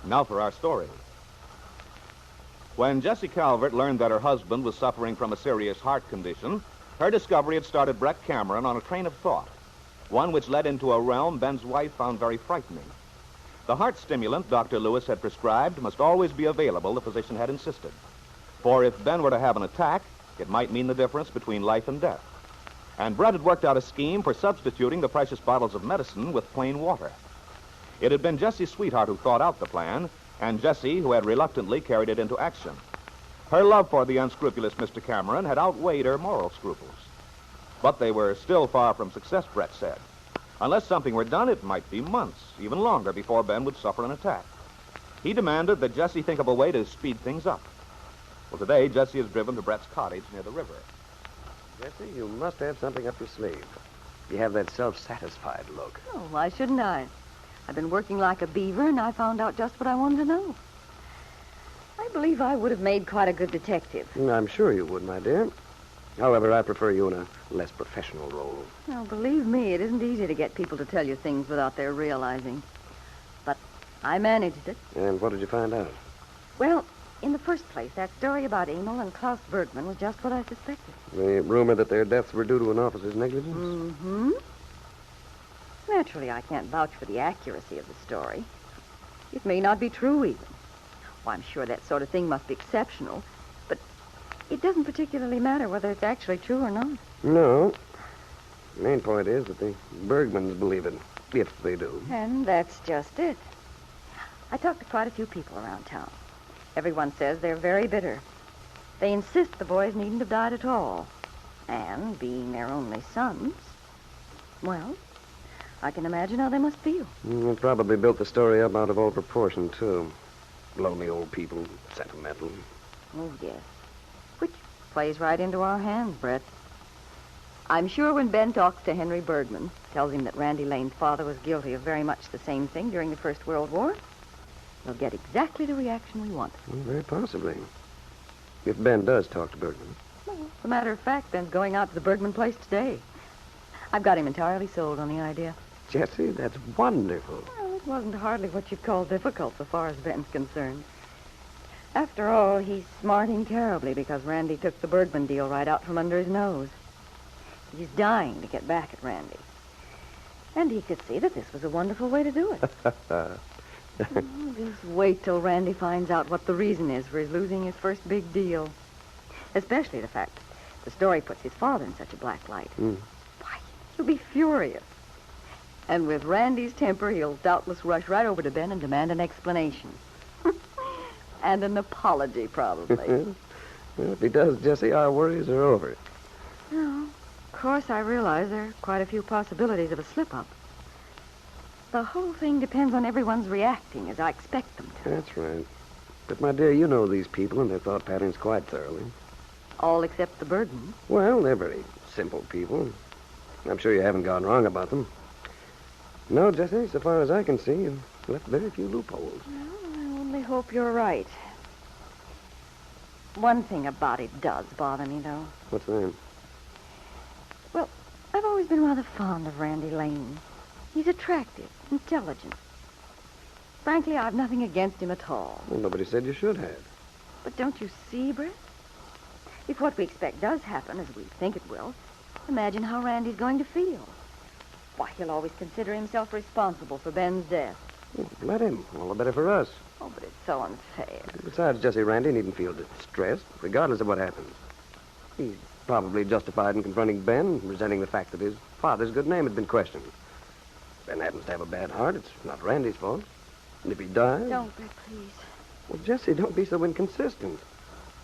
Now for our story. When Jessie Calvert learned that her husband was suffering from a serious heart condition, her discovery had started Brett Cameron on a train of thought, one which led into a realm Ben's wife found very frightening. The heart stimulant Dr. Lewis had prescribed must always be available, the physician had insisted. For if Ben were to have an attack, it might mean the difference between life and death. And Brett had worked out a scheme for substituting the precious bottles of medicine with plain water. It had been Jessie's sweetheart who thought out the plan, and Jessie who had reluctantly carried it into action. Her love for the unscrupulous Mr. Cameron had outweighed her moral scruples. But they were still far from success, Brett said. Unless something were done, it might be months, even longer, before Ben would suffer an attack. He demanded that Jessie think of a way to speed things up. Well, today, Jessie is driven to Brett's cottage near the river. Jessie, you must have something up your sleeve. You have that self-satisfied look. Oh, why shouldn't I? I've been working like a beaver, and I found out just what I wanted to know. I believe I would have made quite a good detective. I'm sure you would, my dear. However, I prefer you in a less professional role. Well, believe me, it isn't easy to get people to tell you things without their realizing. But I managed it. And what did you find out? Well, in the first place, that story about Emil and Klaus Bergman was just what I suspected. The rumor that their deaths were due to an officer's negligence? Mm-hmm. Naturally, I can't vouch for the accuracy of the story. It may not be true, even. Well, I'm sure that sort of thing must be exceptional, but it doesn't particularly matter whether it's actually true or not. No. The main point is that the Bergmans believe it, if they do. And that's just it. I talked to quite a few people around town. Everyone says they're very bitter. They insist the boys needn't have died at all. And, being their only sons, well, I can imagine how they must feel. They probably built the story up out of all proportion, too. Lonely old people, sentimental. Oh, yes. Which plays right into our hands, Brett. I'm sure when Ben talks to Henry Bergman, tells him that Randy Lane's father was guilty of very much the same thing during the First World War, we'll get exactly the reaction we want. Well, very possibly. If Ben does talk to Bergman. Well, as a matter of fact, Ben's going out to the Bergman place today. I've got him entirely sold on the idea. Jessie, that's wonderful. Well, it wasn't hardly what you'd call difficult so far as Ben's concerned. After all, he's smarting terribly because Randy took the Bergman deal right out from under his nose. He's dying to get back at Randy. And he could see that this was a wonderful way to do it. Just wait till Randy finds out what the reason is for his losing his first big deal. Especially the fact that the story puts his father in such a black light. Why, he'll be furious. And with Randy's temper, he'll doubtless rush right over to Ben and demand an explanation. And an apology, probably. Well, if he does, Jessie, our worries are over. No, of course I realize there are quite a few possibilities of a slip-up. The whole thing depends on everyone's reacting as I expect them to. That's right. But, my dear, you know these people and their thought patterns quite thoroughly. All except the Bergmans. Well, they're very simple people. I'm sure you haven't gone wrong about them. No, Jessie, so far as I can see, you've left very few loopholes. Well, I only hope you're right. One thing about it does bother me, though. What's that? Well, I've always been rather fond of Randy Lane. He's attractive, intelligent. Frankly, I've nothing against him at all. Well, nobody said you should have. But don't you see, Brett? If what we expect does happen, as we think it will, imagine how Randy's going to feel. Why, he'll always consider himself responsible for Ben's death. Well, let him. All the better for us. Oh, but it's so unfair. Besides, Jessie, Randy needn't feel distressed, regardless of what happens. He's probably justified in confronting Ben, resenting the fact that his father's good name had been questioned. Ben happens to have a bad heart. It's not Randy's fault. And if he dies... Don't, Brett, please. Well, Jessie, don't be so inconsistent.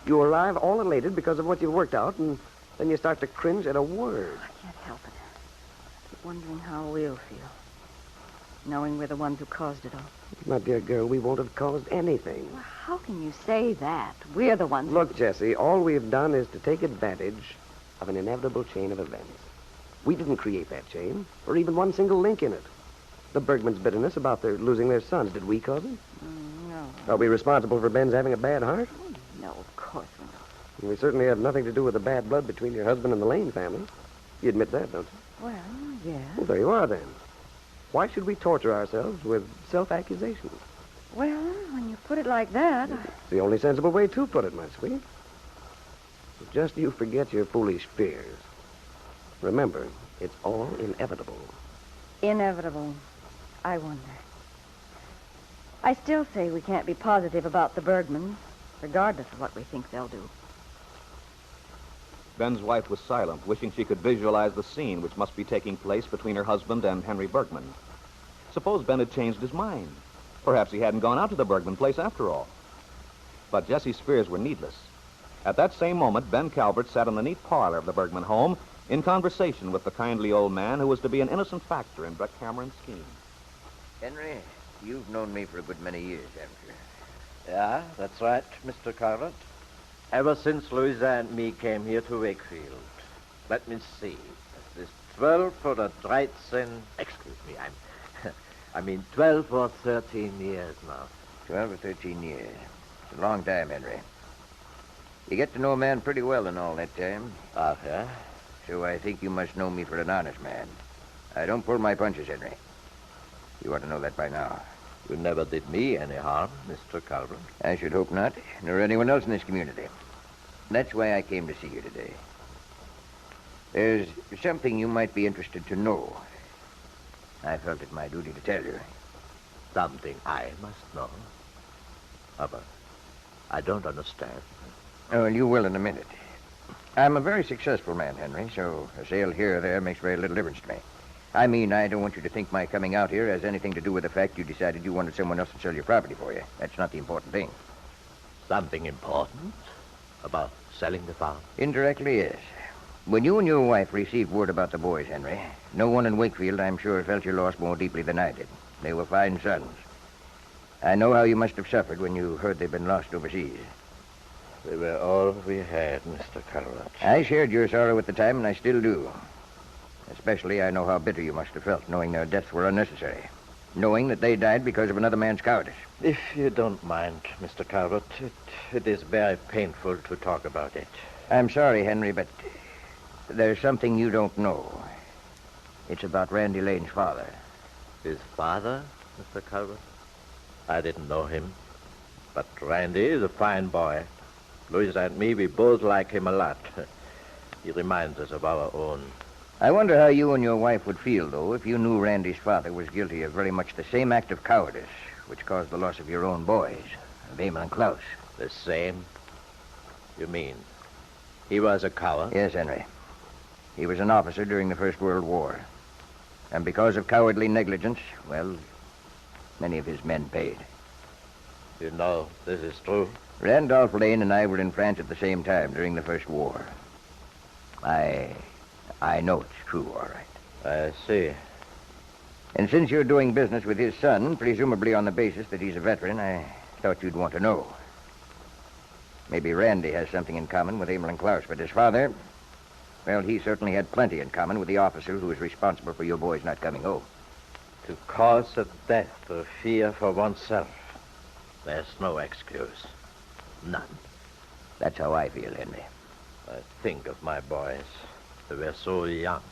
You arrive all elated because of what you've worked out, and then you start to cringe at a word. I can't help it. I keep wondering how we'll feel, knowing we're the ones who caused it all. My dear girl, we won't have caused anything. Well, how can you say that? We're the ones... Look, Jessie, all we've done is to take advantage of an inevitable chain of events. We didn't create that chain, or even one single link in it. The Bergmans' bitterness about their losing their sons, did we cause it? No. Are we responsible for Ben's having a bad heart? Oh, no, of course we're not. We certainly have nothing to do with the bad blood between your husband and the Lane family. You admit that, don't you? Well, yeah. Well, there you are, then. Why should we torture ourselves with self-accusations? Well, put it like that. It's the only sensible way to put it, my sweet. Just you forget your foolish fears. Remember, it's all inevitable. Inevitable. I wonder. I still say we can't be positive about the Bergmans, regardless of what we think they'll do. Ben's wife was silent, wishing she could visualize the scene which must be taking place between her husband and Henry Bergman. Suppose Ben had changed his mind. Perhaps he hadn't gone out to the Bergman place after all. But Jessie's fears were needless. At that same moment, Ben Calvert sat in the neat parlor of the Bergman home in conversation with the kindly old man who was to be an innocent factor in Brett Cameron's scheme. Henry, you've known me for a good many years, haven't you? Yeah, that's right, Mr. Calvert. Ever since Louisa and me came here to Wakefield. Let me see. This is 12 for the 13... Excuse me, I mean 12 or 13 years now. 12 or 13 years. It's a long time, Henry. You get to know a man pretty well in all that time. Ah, yeah? So I think you must know me for an honest man. I don't pull my punches, Henry. You ought to know that by now. You never did me any harm, Mr. Calvert. I should hope not, nor anyone else in this community. That's why I came to see you today. There's something you might be interested to know. I felt it my duty to tell you. Something I must know. But I don't understand. Oh, well, you will in a minute. I'm a very successful man, Henry, so a sale here or there makes very little difference to me. I mean, I don't want you to think my coming out here has anything to do with the fact you decided you wanted someone else to sell your property for you. That's not the important thing. Something important? About selling the farm? Indirectly, yes. When you and your wife received word about the boys, Henry, no one in Wakefield, I'm sure, felt your loss more deeply than I did. They were fine sons. I know how you must have suffered when you heard they'd been lost overseas. They were all we had, Mr. Calvert. I shared your sorrow at the time, and I still do. Especially, I know how bitter you must have felt, knowing their deaths were unnecessary. Knowing that they died because of another man's cowardice. If you don't mind, Mr. Calvert, it is very painful to talk about it. I'm sorry, Henry, but there's something you don't know. It's about Randy Lane's father. His father, Mr. Calvert? I didn't know him. But Randy is a fine boy. Louisa and me, we both like him a lot. He reminds us of our own. I wonder how you and your wife would feel, though, if you knew Randy's father was guilty of very much the same act of cowardice which caused the loss of your own boys, of Emil and Klaus. The same? You mean he was a coward? Yes, Henry. He was an officer during the First World War. And because of cowardly negligence, well, many of his men paid. You know this is true? Randolph Lane and I were in France at the same time during the First War. I know it's true, all right. I see. And since you're doing business with his son, presumably on the basis that he's a veteran, I thought you'd want to know. Maybe Randy has something in common with Emil and Klaus, but his father, well, he certainly had plenty in common with the officer who was responsible for your boys not coming home. To cause a death or fear for oneself, there's no excuse. None. That's how I feel, Henry. I think of my boys. They were so young.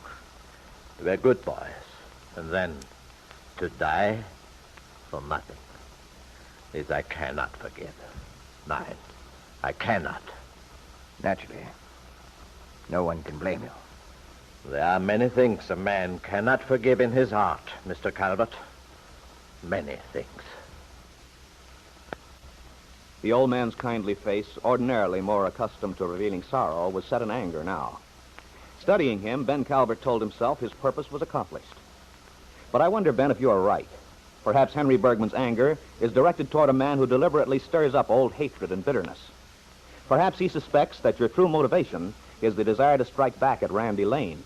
They were good boys. And then to die for nothing. This I cannot forgive. Nein, I cannot. Naturally. No one can blame you. There are many things a man cannot forgive in his heart, Mr. Calvert. Many things. The old man's kindly face, ordinarily more accustomed to revealing sorrow, was set in anger now. Studying him, Ben Calvert told himself his purpose was accomplished. But I wonder, Ben, if you are right. Perhaps Henry Bergman's anger is directed toward a man who deliberately stirs up old hatred and bitterness. Perhaps he suspects that your true motivation is the desire to strike back at Randy Lane,